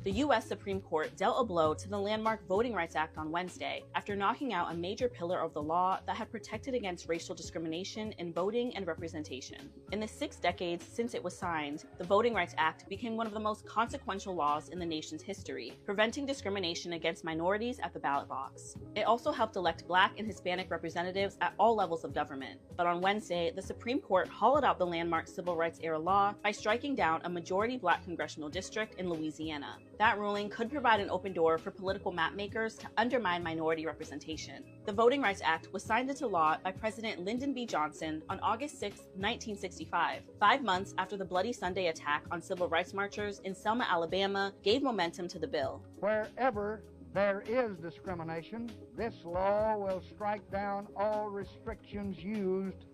The U.S. Supreme Court dealt a blow to the landmark Voting Rights Act on Wednesday after knocking out a major pillar of the law that had protected against racial discrimination in voting and representation. In the 6 decades since it was signed, the Voting Rights Act became one of the most consequential laws in the nation's history, preventing discrimination against minorities at the ballot box. It also helped elect Black and Hispanic representatives at all levels of government. But on Wednesday, the Supreme Court hollowed out the landmark civil rights-era law by striking down a majority Black congressional district in Louisiana. That ruling could provide an open door for political mapmakers to undermine minority representation. The Voting Rights Act was signed into law by President Lyndon B. Johnson on August 6, 1965, 5 months after the Bloody Sunday attack on civil rights marchers in Selma, Alabama, gave momentum to the bill. Wherever there is discrimination, this law will strike down all restrictions used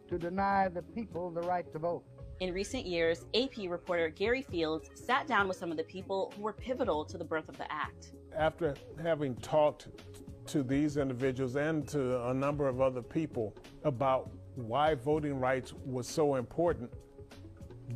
to deny the people the right to vote. In recent years, AP reporter Gary Fields sat down with some of the people who were pivotal to the birth of the act. After having talked to these individuals and to a number of other people about why voting rights was so important,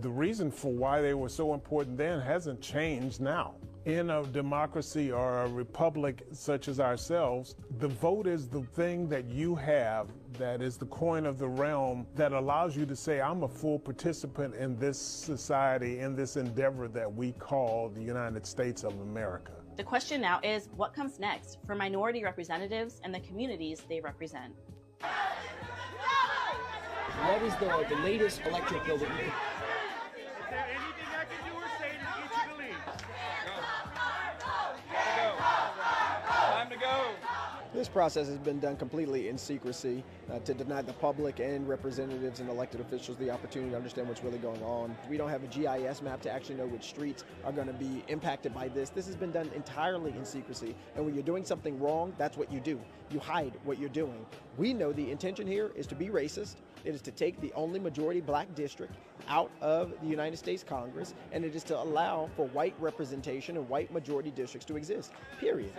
the reason for why they were so important then hasn't changed now. In a democracy or a republic such as ourselves, the vote is the thing that you have that is the coin of the realm that allows you to say, I'm a full participant in this society, in this endeavor that we call the United States of America. The question now is, what comes next for minority representatives and the communities they represent? What is the latest electric bill that you This process has been done completely in secrecy to deny the public and representatives and elected officials the opportunity to understand what's really going on. We don't have a GIS map to actually know which streets are going to be impacted by this. This has been done entirely in secrecy. And when you're doing something wrong, that's what you do. You hide what you're doing. We know the intention here is to be racist. It is to take the only majority Black district out of the United States Congress, and it is to allow for white representation and white majority districts to exist, period.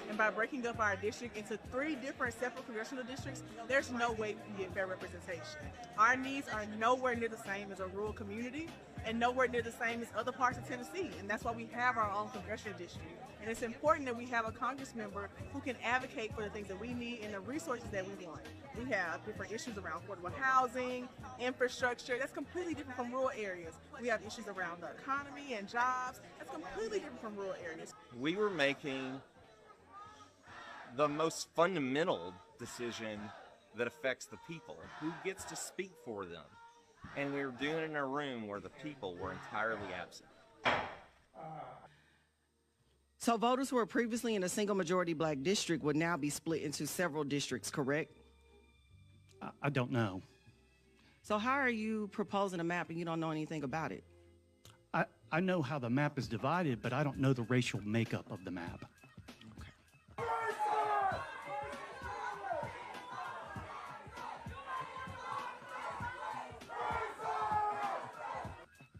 And by breaking up our district into 3 different separate congressional districts, there's no way we can get fair representation. Our needs are nowhere near the same as a rural community and nowhere near the same as other parts of Tennessee. And that's why we have our own congressional district. And it's important that we have a Congress member who can advocate for the things that we need and the resources that we want. We have different issues around affordable housing, infrastructure. That's completely different from rural areas. We have issues around the economy and jobs. That's completely different from rural areas. We were making the most fundamental decision that affects the people. Who gets to speak for them? And we were doing it in a room where the people were entirely absent. So voters who were previously in a single majority Black district would now be split into several districts, correct? I don't know. So how are you proposing a map and you don't know anything about it? I know how the map is divided, but I don't know the racial makeup of the map.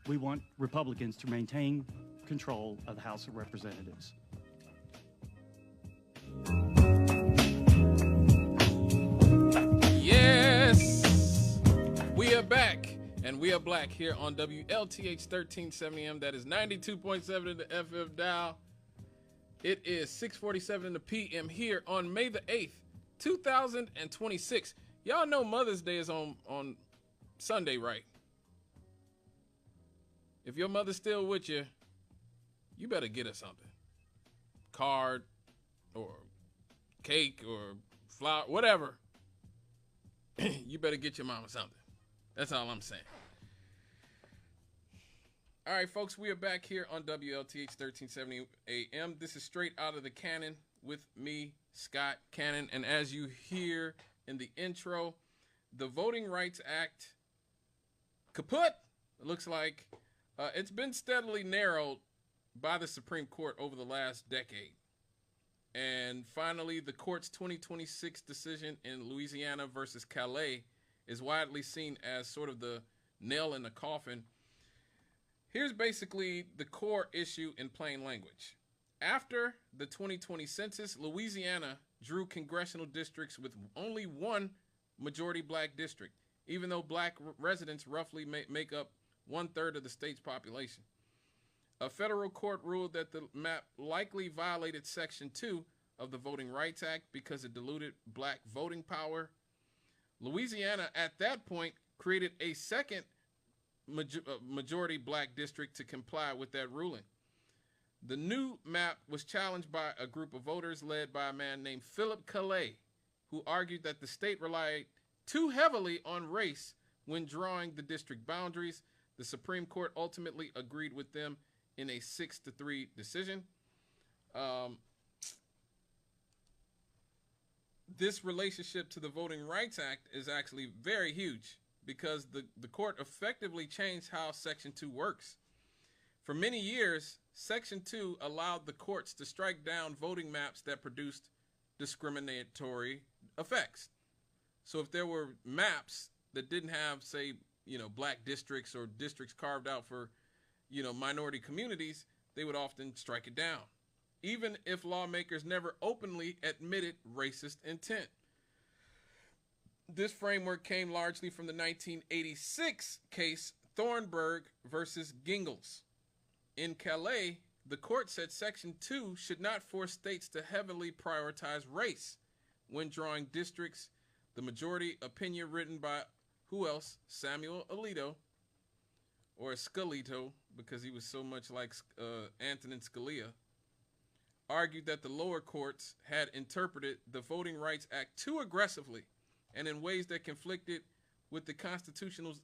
We want Republicans to maintain control of the House of Representatives. Yes, we are back, and we are black here on WLTH 1370M. That is 92.7 in the FM dial. It is 6:47 in the PM here on May the 8th, 2026. Y'all know Mother's Day is on Sunday, right? If your mother's still with you, you better get her something. Card or cake or flower, whatever. You better get your mama something. That's all I'm saying. All right, folks, we are back here on WLTH 1370 AM. This is Straight Out of the Cannon with me, Scott Cannon. And as you hear in the intro, the Voting Rights Act kaput, it looks like. It's been steadily narrowed by the Supreme Court over the last decade. And finally, the court's 2026 decision in Louisiana versus Calais is widely seen as sort of the nail in the coffin. Here's basically the core issue in plain language. After the 2020 census, Louisiana drew congressional districts with only one majority Black district, even though Black residents roughly make up 1/3 of the state's population. A federal court ruled that the map likely violated Section 2 of the Voting Rights Act because it diluted black voting power. Louisiana, at that point, created a second majority black district to comply with that ruling. The new map was challenged by a group of voters led by a man named Philip Calais, who argued that the state relied too heavily on race when drawing the district boundaries. The Supreme Court ultimately agreed with them in a 6-3 decision. This relationship to the Voting Rights Act is actually very huge because the court effectively changed how Section 2 works. For many years, Section 2 allowed the courts to strike down voting maps that produced discriminatory effects. So if there were maps that didn't have, say, black districts or districts carved out for, minority communities, they would often strike it down, even if lawmakers never openly admitted racist intent. This framework came largely from the 1986 case Thornburg versus Gingles. In Calais, the court said Section 2 should not force states to heavily prioritize race when drawing districts. The majority opinion written by who else? Samuel Alito, or Scalito, because he was so much like Antonin Scalia, argued that the lower courts had interpreted the Voting Rights Act too aggressively and in ways that conflicted with the Constitution's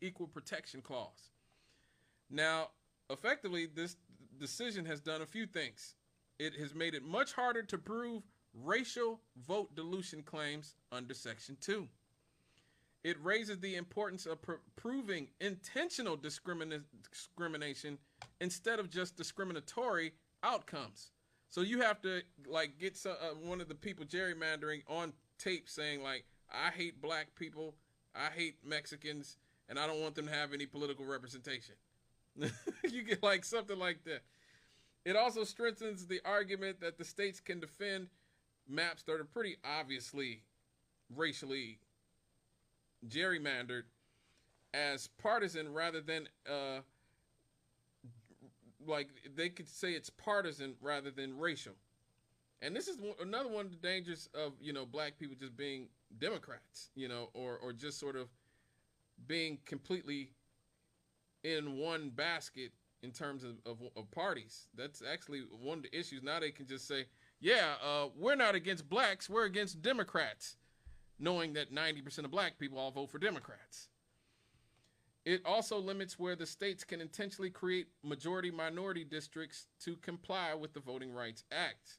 Equal Protection Clause. Now, effectively, this decision has done a few things. It has made it much harder to prove racial vote dilution claims under Section 2. It raises the importance of proving intentional discrimination instead of just discriminatory outcomes. So you have to get one of the people gerrymandering on tape saying I hate black people, I hate Mexicans, and I don't want them to have any political representation. You get something like that. It also strengthens the argument that the states can defend maps that are pretty obviously racially gerrymandered as partisan rather than they could say it's partisan rather than racial. And this is another one of the dangers of black people just being Democrats, or just sort of being completely in one basket in terms of parties. That's actually one of the issues. Now they can just say, we're not against blacks, we're against Democrats, knowing that 90% of black people all vote for Democrats. It also limits where the states can intentionally create majority-minority districts to comply with the Voting Rights Act.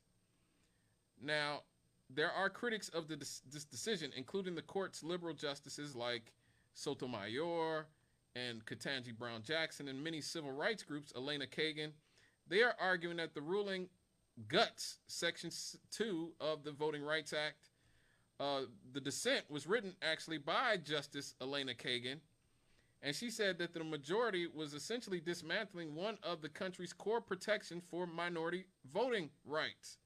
Now, there are critics of this decision, including the court's liberal justices like Sotomayor and Ketanji Brown Jackson and many civil rights groups, Elena Kagan. They are arguing that the ruling guts Section 2 of the Voting Rights Act. The dissent was written actually by Justice Elena Kagan, and she said that the majority was essentially dismantling one of the country's core protections for minority voting rights.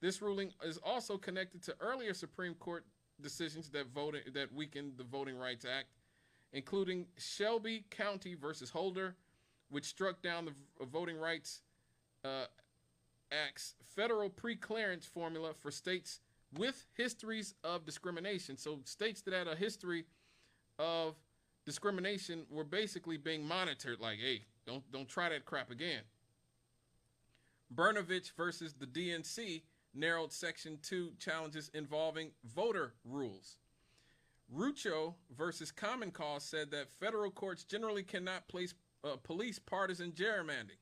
This ruling is also connected to earlier Supreme Court decisions that weakened the Voting Rights Act, including Shelby County versus Holder, which struck down the Voting Rights Act's federal pre-clearance formula for states with histories of discrimination. So states that had a history of discrimination were basically being monitored, hey, don't try that crap again. Brnovich versus the DNC narrowed Section 2 challenges involving voter rules. Rucho versus Common Cause said that federal courts generally cannot police partisan gerrymandering.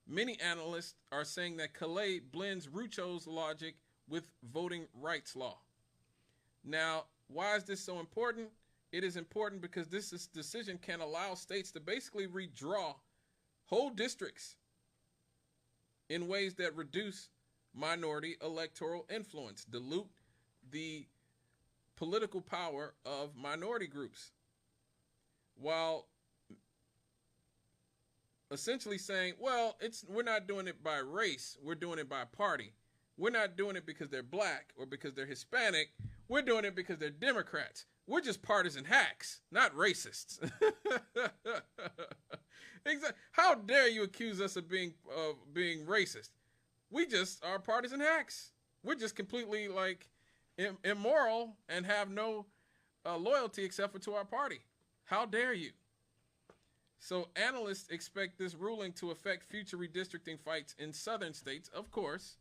Many analysts are saying that Calais blends Rucho's logic with voting rights law. Now, why is this so important? It is important because this decision can allow states to basically redraw whole districts in ways that reduce minority electoral influence, dilute the political power of minority groups, while essentially saying, we're not doing it by race, we're doing it by party. We're not doing it because they're black or because they're Hispanic, we're doing it because they're Democrats. we're just partisan hacks, not racists. Exactly. How dare you accuse us of being racist? We just are partisan hacks. We're just completely like immoral and have no loyalty except for to our party. How dare you? So analysts expect this ruling to affect future redistricting fights in southern states, of course,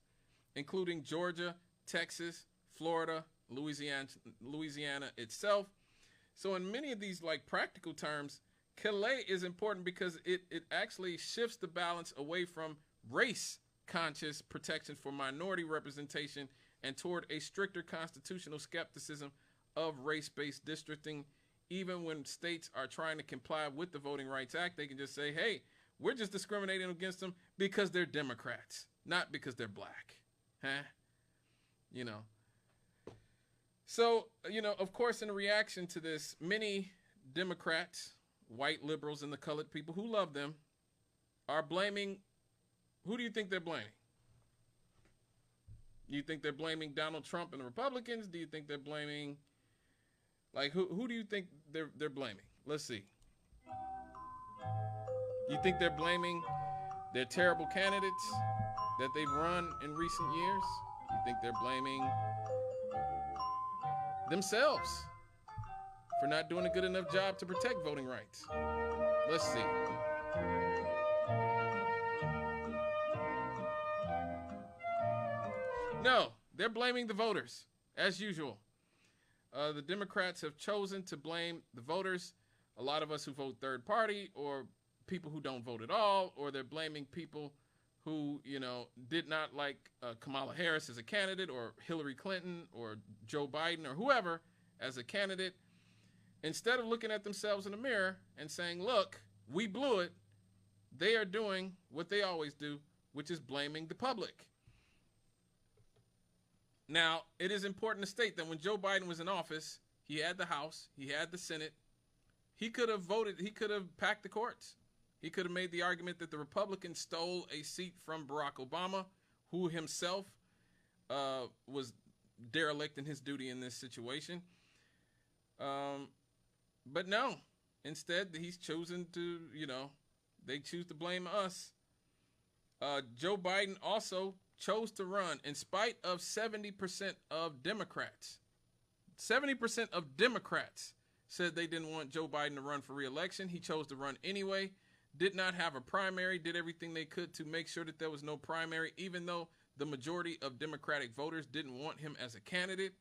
including Georgia, Texas, Florida, Louisiana itself. So in many of these like practical terms, Calais is important because it actually shifts the balance away from race-conscious protection for minority representation and toward a stricter constitutional skepticism of race-based districting. Even when states are trying to comply with the Voting Rights Act, they can just say, hey, we're just discriminating against them because they're Democrats, not because they're black. Huh? You know. So, you know, of course, in reaction to this, many Democrats, white liberals, and the colored people who love them are blaming, who do you think they're blaming? You think they're blaming Donald Trump and the Republicans? Do you think they're blaming, like, who do you think they're blaming? Let's see. You think they're blaming their terrible candidates that they've run in recent years? You think they're blaming themselves for not doing a good enough job to protect voting rights? Let's see. No, they're blaming the voters, as usual. The Democrats have chosen to blame the voters, a lot of us who vote third party, or people who don't vote at all, or they're blaming people who, you know, did not like Kamala Harris as a candidate, or Hillary Clinton, or Joe Biden, or whoever as a candidate. Instead of looking at themselves in the mirror and saying, look, we blew it, they are doing what they always do, which is blaming the public. Now, it is important to state that when Joe Biden was in office, he had the House, he had the Senate. He could have voted, he could have packed the courts. He could have made the argument that the Republicans stole a seat from Barack Obama, who himself was derelict in his duty in this situation. But no, instead he's chosen to, you know, they choose to blame us. Joe Biden also chose to run in spite of 70% of Democrats. 70% of Democrats said they didn't want Joe Biden to run for re-election. He chose to run anyway, did not have a primary, did everything they could to make sure that there was no primary, even though the majority of Democratic voters didn't want him as a candidate.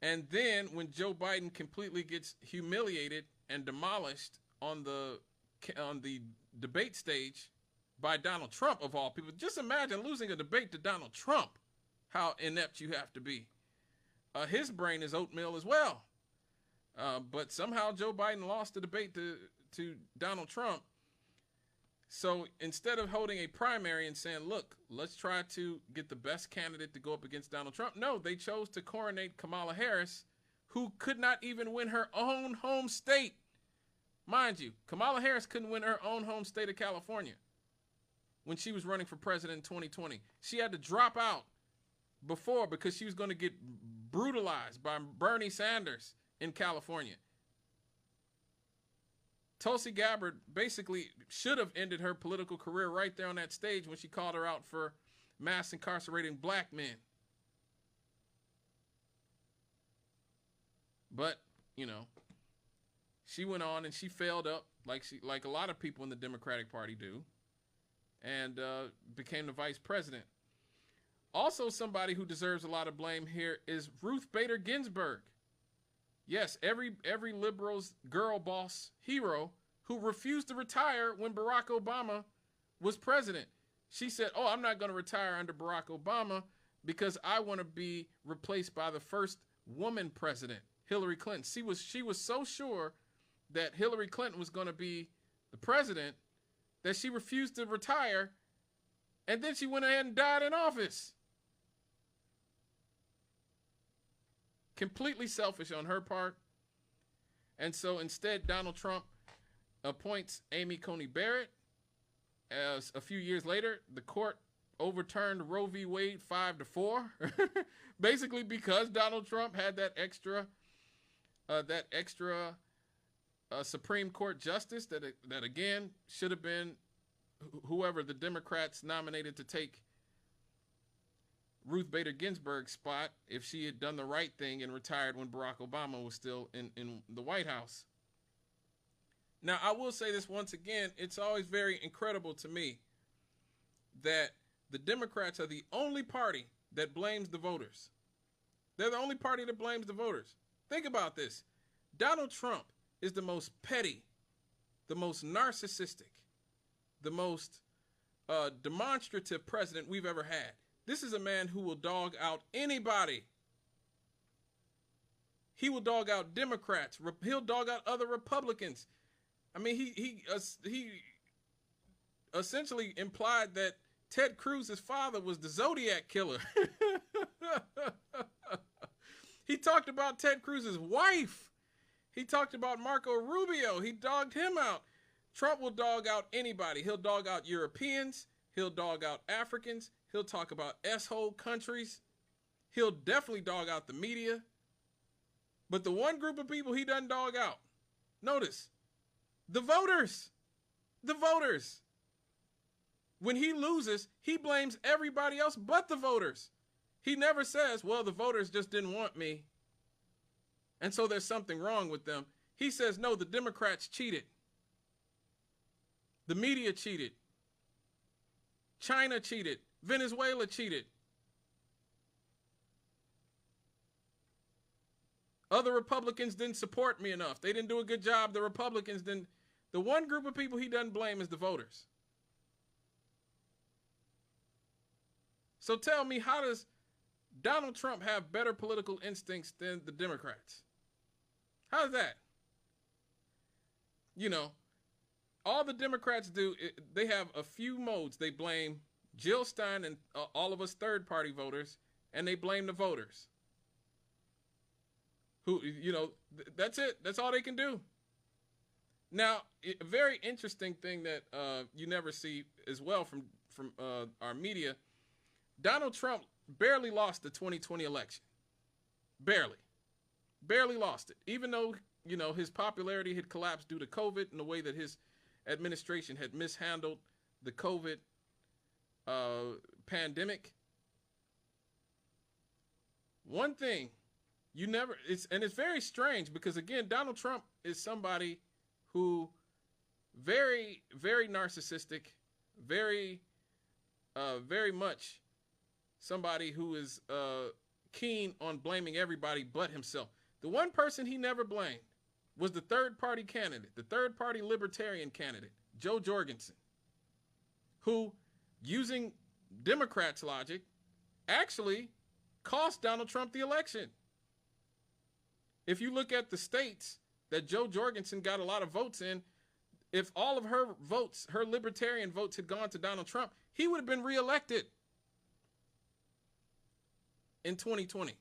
And then when Joe Biden completely gets humiliated and demolished on the debate stage by Donald Trump, of all people. Just imagine losing a debate to Donald Trump, how inept you have to be. His brain is oatmeal as well. But somehow Joe Biden lost the debate to Donald Trump. So instead of holding a primary and saying, look, let's try to get the best candidate to go up against Donald Trump, no, they chose to coronate Kamala Harris, who could not even win her own home state. Mind you, Kamala Harris couldn't win her own home state of California when she was running for president in 2020. She had to drop out before because she was going to get brutalized by Bernie Sanders in California. Tulsi Gabbard basically should have ended her political career right there on that stage when she called her out for mass incarcerating black men. But, you know, she went on and she failed up like a lot of people in the Democratic Party do, and became the vice president. Also, somebody who deserves a lot of blame here is Ruth Bader Ginsburg. Yes, every liberal's girl boss hero who refused to retire when Barack Obama was president. She said, oh, I'm not going to retire under Barack Obama because I want to be replaced by the first woman president, Hillary Clinton. She was so sure that Hillary Clinton was going to be the president that she refused to retire, and then she went ahead and died in office. Completely selfish on her part. And so instead, Donald Trump appoints Amy Coney Barrett. As a few years later, the court overturned Roe v. Wade 5-4, basically because Donald Trump had that extra that extra Supreme Court justice that again should have been whoever the Democrats nominated to take Ruth Bader Ginsburg's spot if she had done the right thing and retired when Barack Obama was still in the White House. Now, I will say this once again, it's always very incredible to me that the Democrats are the only party that blames the voters. They're the only party that blames the voters. Think about this. Donald Trump is the most petty, the most narcissistic, the most demonstrative president we've ever had. This is a man who will dog out anybody. He will dog out Democrats. He'll dog out other Republicans. I mean, he essentially implied that Ted Cruz's father was the Zodiac killer. He talked about Ted Cruz's wife. He talked about Marco Rubio. He dogged him out. Trump will dog out anybody. He'll dog out Europeans. He'll dog out Africans. He'll talk about S-hole countries. He'll definitely dog out the media. But the one group of people he doesn't dog out, notice, the voters. The voters. When he loses, he blames everybody else but the voters. He never says, well, the voters just didn't want me, and so there's something wrong with them. He says, no, the Democrats cheated. The media cheated. China cheated. Venezuela cheated. Other Republicans didn't support me enough. They didn't do a good job. The Republicans didn't. The one group of people he doesn't blame is the voters. So tell me, how does Donald Trump have better political instincts than the Democrats? How's that? You know, all the Democrats do, they have a few modes. They blame Jill Stein and all of us third-party voters, and they blame the voters. Who, you know, that's it. That's all they can do. Now, a very interesting thing that you never see as well from our media, Donald Trump barely lost the 2020 election. Barely lost it. Even though, you know, his popularity had collapsed due to COVID and the way that his administration had mishandled the COVID pandemic. One thing you never, it's very strange because, again, Donald Trump is somebody who very, very narcissistic, very much somebody who is keen on blaming everybody but himself. The one person he never blamed was the third-party candidate, the third-party libertarian candidate, Joe Jorgensen, who, using Democrats' logic, actually cost Donald Trump the election. If you look at the states that Joe Jorgensen got a lot of votes in, if all of her votes, her libertarian votes, had gone to Donald Trump, he would have been reelected in 2020.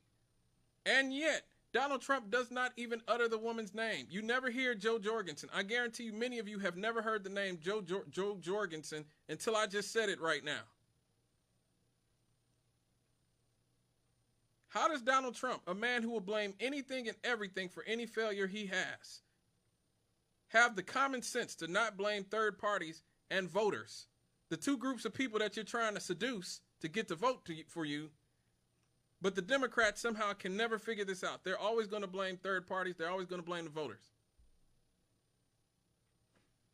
And yet, Donald Trump does not even utter the woman's name. You never hear Joe Jorgensen. I guarantee you many of you have never heard the name Joe Jorgensen until I just said it right now. How does Donald Trump, a man who will blame anything and everything for any failure he has, have the common sense to not blame third parties and voters, the two groups of people that you're trying to seduce to get to vote for you? But the Democrats somehow can never figure this out. They're always going to blame third parties. They're always going to blame the voters.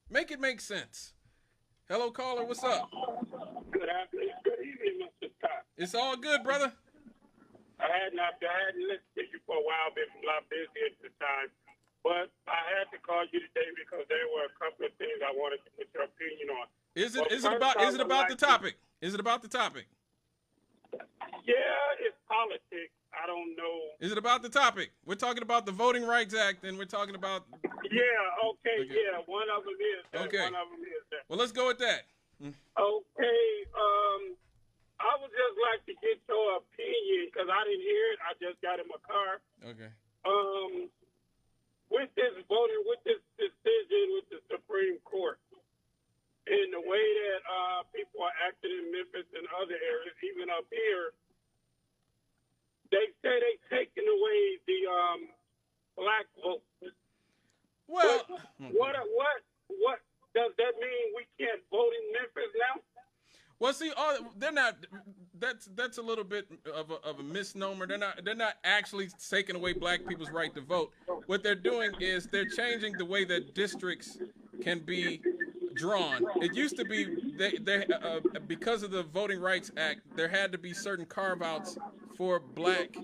Make it make sense. Hello, caller. What's up? Good afternoon. Good evening, Mr. Scott. It's all good, brother. I hadn't listened to you for a while, been a lot busy at the time. But I had to call you today because there were a couple of things I wanted to get your opinion on. Is it about the topic? Is it about the topic? Yeah, it's politics. I don't know. Is it about the topic? We're talking about the Voting Rights Act, and we're talking about. Yeah. Okay. Yeah. One of them is that. Okay. One of them is that. Well, let's go with that. Okay. I would just like to get your opinion because I didn't hear it. I just got in my car. Okay. With this voting, with this decision with the Supreme Court, and the way that people are acting in Memphis and other areas, even up here, they say they've taken away the black Well, what does that mean? We can't vote in Memphis now? Well, see, they're not. That's a little bit of a misnomer. They're not actually taking away black people's right to vote. What they're doing is they're changing the way that districts can be drawn. It used to be because of the Voting Rights Act, there had to be certain carve-outs for black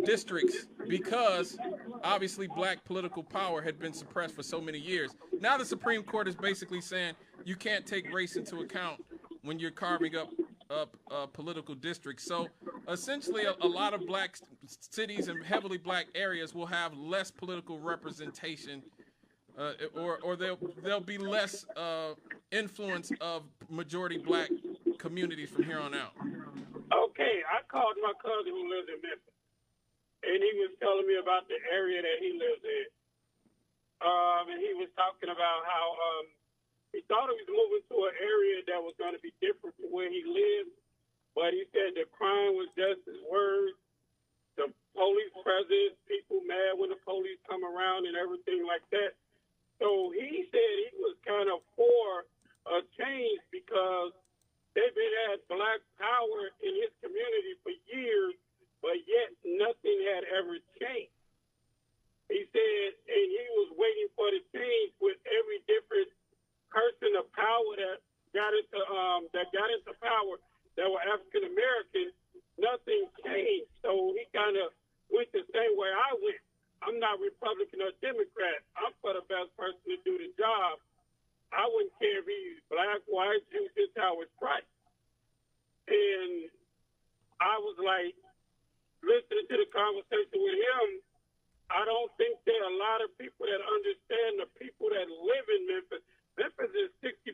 districts because obviously black political power had been suppressed for so many years. Now the Supreme Court is basically saying you can't take race into account when you're carving up political districts. So essentially a lot of black cities and heavily black areas will have less political representation, or there'll be less influence of majority black communities from here on out. Okay, I called my cousin who lives in Memphis, and he was telling me about the area that he lives in. And he was talking about how he thought he was moving to an area that was going to be different from where he lived, but he said the crime was just as worse. The police presence, people mad when the police come around and everything like that. So he said he was kind of for a change because they've been at black power in his community for years, but yet nothing had ever changed. He said, and he was waiting for the change with every different person of power that got into power that were African American. Nothing changed. So he kind of went the same way I went. I'm not Republican or Democrat. I'm for the best person to do the job. I wouldn't care if he's black, white, Jew, Gentile, or Christ. And I was like, listening to the conversation with him, I don't think there are a lot of people that understand the people that live in Memphis. Memphis is 65%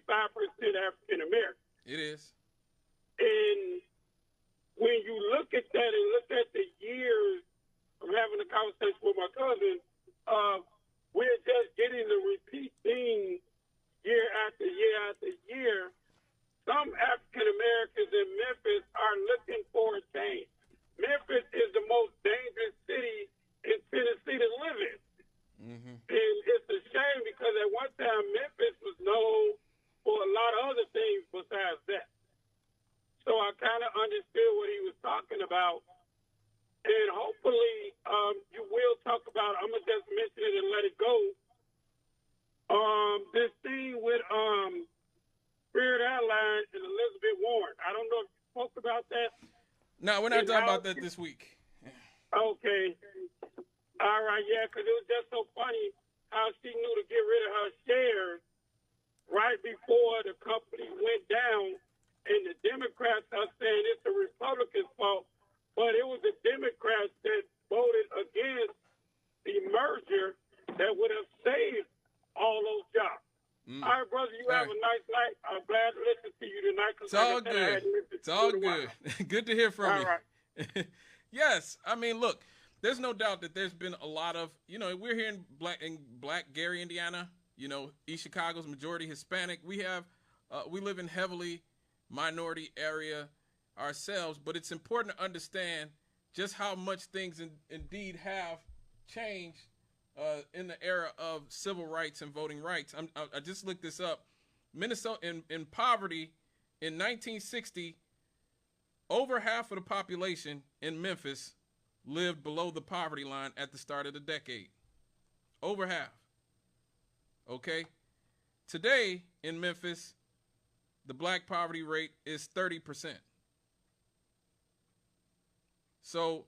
African American. It is. And when you look at that and look at the years of having a conversation with my cousin, we're just getting the repeat thing year after year after year. Some African Americans in Memphis are looking for a change. Memphis is the most dangerous city in Tennessee to live in. Mm-hmm. And it's a shame because at one time Memphis was known for a lot of other things besides that. So I kind of understood what he was talking about. And hopefully you will talk about, I'm going to just mention it and let it go. This thing with Spirit Airlines and Elizabeth Warren. I don't know if you spoke about that. No, we're not talking about that this week. Okay. All right, yeah, because it was just so funny how she knew to get rid of her shares right before the company went down, and the Democrats are saying it's the Republicans' fault, but it was the Democrats that voted against the merger that would have saved all those jobs. All right, brother, you have a nice night. I'm glad to listen to you tonight. It's all good. It's all good. Good to hear from you. Right. Yes, I mean, look, there's no doubt that there's been a lot of, we're here in Black Gary, Indiana. East Chicago's majority Hispanic. We live in heavily minority area ourselves, but it's important to understand just how much things indeed have changed in the era of civil rights and voting rights. I just looked this up. Minnesota in poverty in 1960, over half of the population in Memphis lived below the poverty line at the start of the decade. Over half. Okay? Today in Memphis, the black poverty rate is 30%. So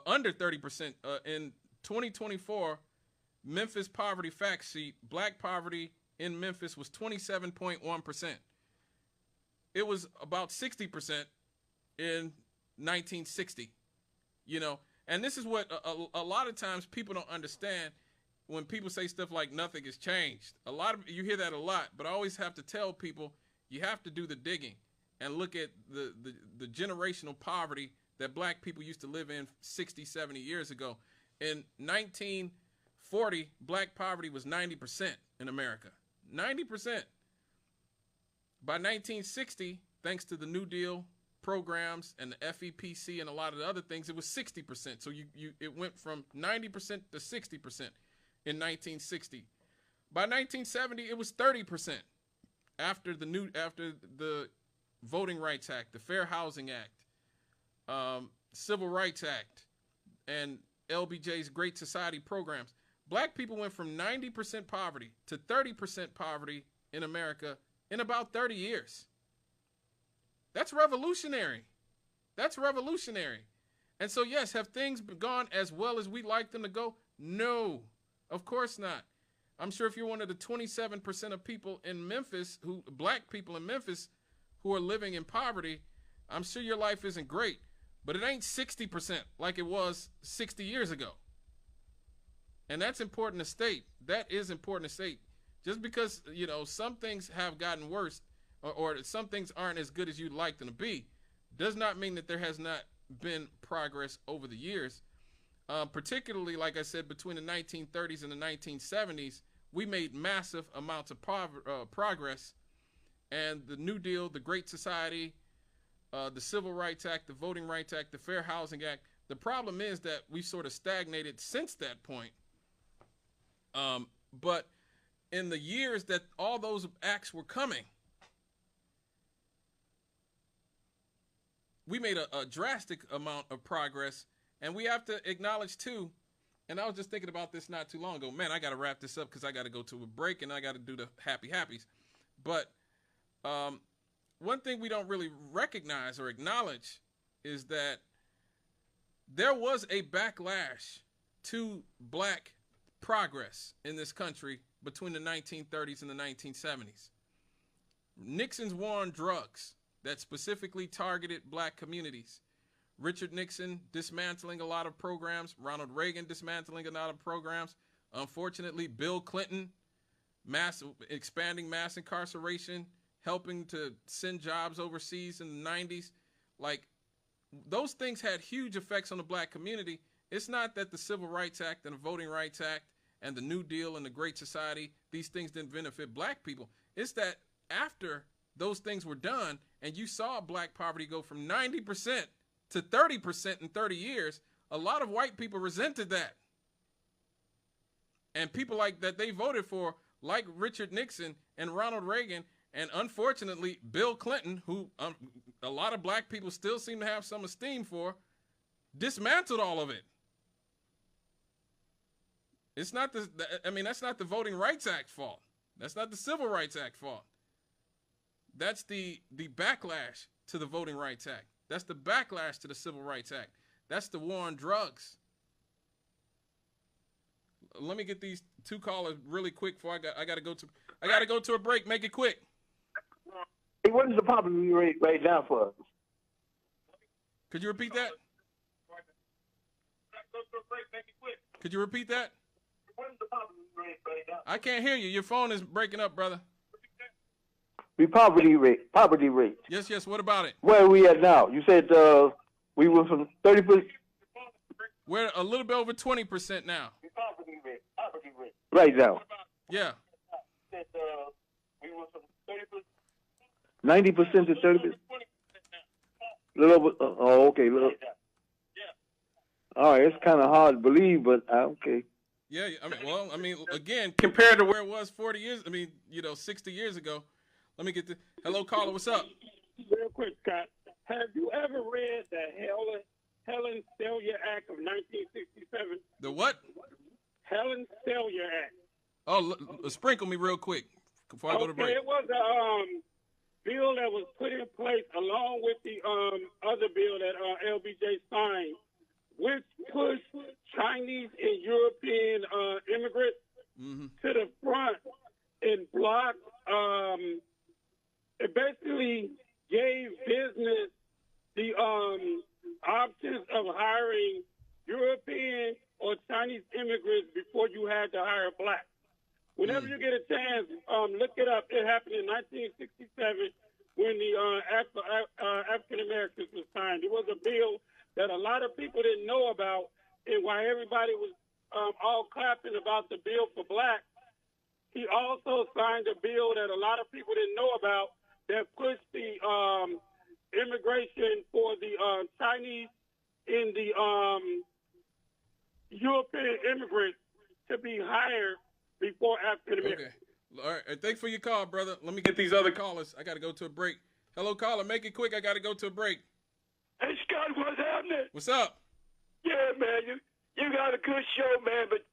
under 30%. In 2024, Memphis Poverty Fact Sheet, black poverty in Memphis was 27.1%. It was about 60% in 1960, and this is what a lot of times people don't understand when people say stuff like nothing has changed. You hear that a lot, but I always have to tell people you have to do the digging and look at the generational poverty that black people used to live in 60, 70 years ago. In 1940, black poverty was 90% in America. 90%. By 1960, thanks to the New Deal programs and the FEPC and a lot of the other things, it was 60%. So it went from 90% to 60%. in 1960. By 1970, it was 30%. After the Voting Rights Act, the Fair Housing Act, Civil Rights Act, and LBJ's Great Society programs, black people went from 90% poverty to 30% poverty in America in about 30 years. That's revolutionary. That's revolutionary. And so, yes, have things gone as well as we'd like them to go? No, of course not. I'm sure if you're one of the 27% of people in Memphis, black people in Memphis, who are living in poverty, I'm sure your life isn't great, but it ain't 60% like it was 60 years ago. And that's important to state. That is important to state. Just because, you know, some things have gotten worse or some things aren't as good as you'd like them to be, does not mean that there has not been progress over the years. Particularly, like I said, between the 1930s and the 1970s, we made massive amounts of progress. And the New Deal, the Great Society, the Civil Rights Act, the Voting Rights Act, the Fair Housing Act. The problem is that we sort of stagnated since that point. But in the years that all those acts were coming, we made a drastic amount of progress. And we have to acknowledge, too, and I was just thinking about this not too long ago. Man, I got to wrap this up because I got to go to a break and I got to do the happy happies. But one thing we don't really recognize or acknowledge is that there was a backlash to black progress in this country between the 1930s and the 1970s. Nixon's war on drugs that specifically targeted black communities. Richard Nixon dismantling a lot of programs. Ronald Reagan dismantling a lot of programs. Unfortunately, Bill Clinton expanding mass incarceration, helping to send jobs overseas in the 90s. Like, those things had huge effects on the black community. It's not that the Civil Rights Act and the Voting Rights Act and the New Deal and the Great Society, these things didn't benefit black people. It's that after those things were done and you saw black poverty go from 90% to 30% in 30 years, a lot of white people resented that. And people like that they voted for, like Richard Nixon and Ronald Reagan, and unfortunately Bill Clinton, who a lot of black people still seem to have some esteem for, dismantled all of it. It's not that's not the Voting Rights Act fault. That's not the Civil Rights Act fault. That's the backlash to the Voting Rights Act. That's the backlash to the Civil Rights Act. That's the war on drugs. Let me get these two callers really quick before I got to go to a break. Make it quick. Hey, what is the poverty rate right now for us? Could you repeat that? Could you repeat that? What is the poverty rate right now? I can't hear you. Your phone is breaking up, brother. The poverty rate. Yes. What about it? Where are we at now? You said we were from 30%. We're a little bit over 20% now. Poverty rate. Right now. Yeah. We were from 30%. 90% to 30%. Little over. Oh, okay. Little. All right. It's kind of hard to believe, but okay. Yeah. Again, compared to where it was 40 years. 60 years ago. Let me get the hello caller. What's up? Real quick, Scott. Have you ever read the Helen Selyer Act of 1967? The what? Helen Selyer Act. Oh, sprinkle me real quick before I go to break. It was a bill that was put in place along with the other bill that LBJ signed, which pushed Chinese and European immigrants to the front and blocked. It basically gave business the options of hiring European or Chinese immigrants before you had to hire black. Whenever you get a chance, look it up. It happened in 1967 when the African Americans was signed. It was a bill that a lot of people didn't know about, and while everybody was all clapping about the bill for black, he also signed a bill that a lot of people didn't know about that pushed the immigration for the Chinese and the European immigrants to be higher before African Americans. Okay. All right. Thanks for your call, brother. Let me get these other callers. I got to go to a break. Hello, caller. Make it quick. I got to go to a break. Hey, Scott, what's happening? What's up? Yeah, man, you got a good show, man, but,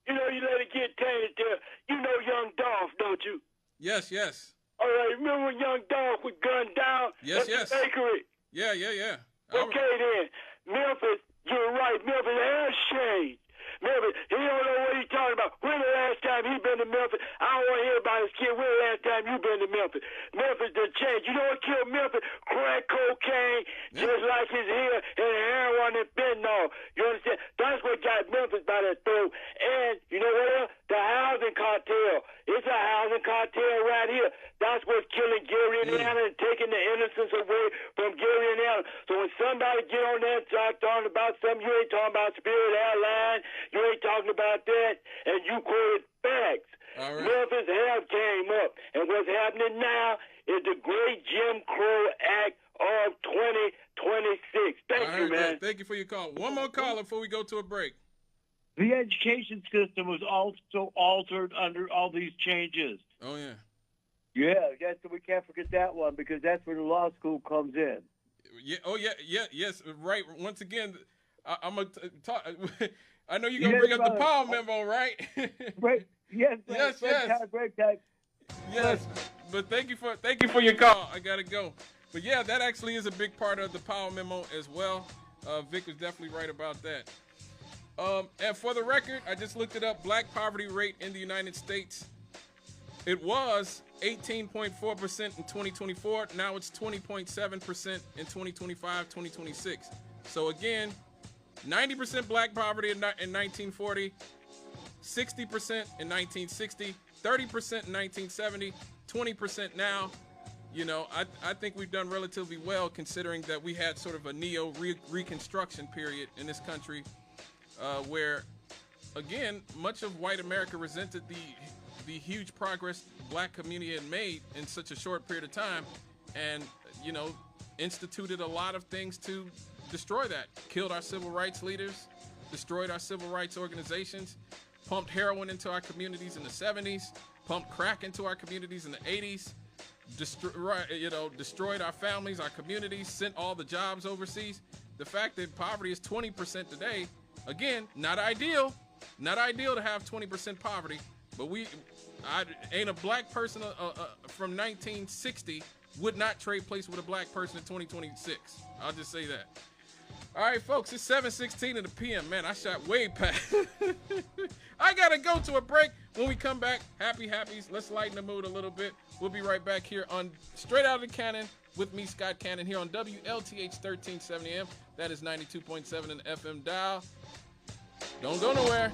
you know, you let it get tainted there. You know Young Dolph, don't you? Yes, yes. All right, remember when Young Dolph was gunned down Yes, at yes. the bakery? Yeah, yeah, yeah. Okay, then. Memphis, you're right. Memphis has changed. Memphis, he don't know what he's talking about. When the last time he been to Memphis? I don't want to hear about his kid. When the last time you been to Memphis? Memphis done changed. You know what killed Memphis? Crack cocaine, just like his hair and heroin and fentanyl. You understand? That's what got Memphis by that throat. And you know what else? The housing cartel. It's a housing cartel right here. That's what's killing Gary and Allen and taking the innocence away from Gary and Allen. So when somebody get on there and start talking about something, you ain't talking about Spirit Airline, you ain't talking about that, and you quoted facts. All right. Memphis have came up, and what's happening now is the Great Jim Crow Act of 2026. Thank All you, right, man. Thank you for your call. One more caller before we go to a break. The education system was also altered under all these changes. Oh, yeah. Yeah, we can't forget that one because that's where the law school comes in. Yeah. Oh, yeah. Yeah. Yes. Right. Once again, I'm gonna talk. I know you're gonna bring up the Powell memo, right? Right. Yes. Yes. Break time. Yes. But thank you for your call. I gotta go. But yeah, that actually is a big part of the Powell memo as well. Vic was definitely right about that. And for the record, I just looked it up. Black poverty rate in the United States. It was 18.4% in 2024. Now it's 20.7% in 2025, 2026. So again, 90% black poverty in 1940, 60% in 1960, 30% in 1970, 20% now. You know, I think we've done relatively well considering that we had sort of a neo-reconstruction period in this country where, again, much of white America resented the huge progress the black community had made in such a short period of time and, you know, instituted a lot of things to destroy that. Killed our civil rights leaders, destroyed our civil rights organizations, pumped heroin into our communities in the 70s, pumped crack into our communities in the 80s, destroyed our families, our communities, sent all the jobs overseas. The fact that poverty is 20% today, again, not ideal to have 20% poverty, but ain't a black person from 1960 would not trade place with a black person in 2026. I'll just say that. All right, folks, it's 7:16 in the PM. Man, I shot way past. I got to go to a break. When we come back, Happies, let's lighten the mood a little bit. We'll be right back here on Straight Out of the Cannon with me, Scott Cannon, here on WLTH 1370 AM. That is 92.7 in the FM dial. Don't go nowhere.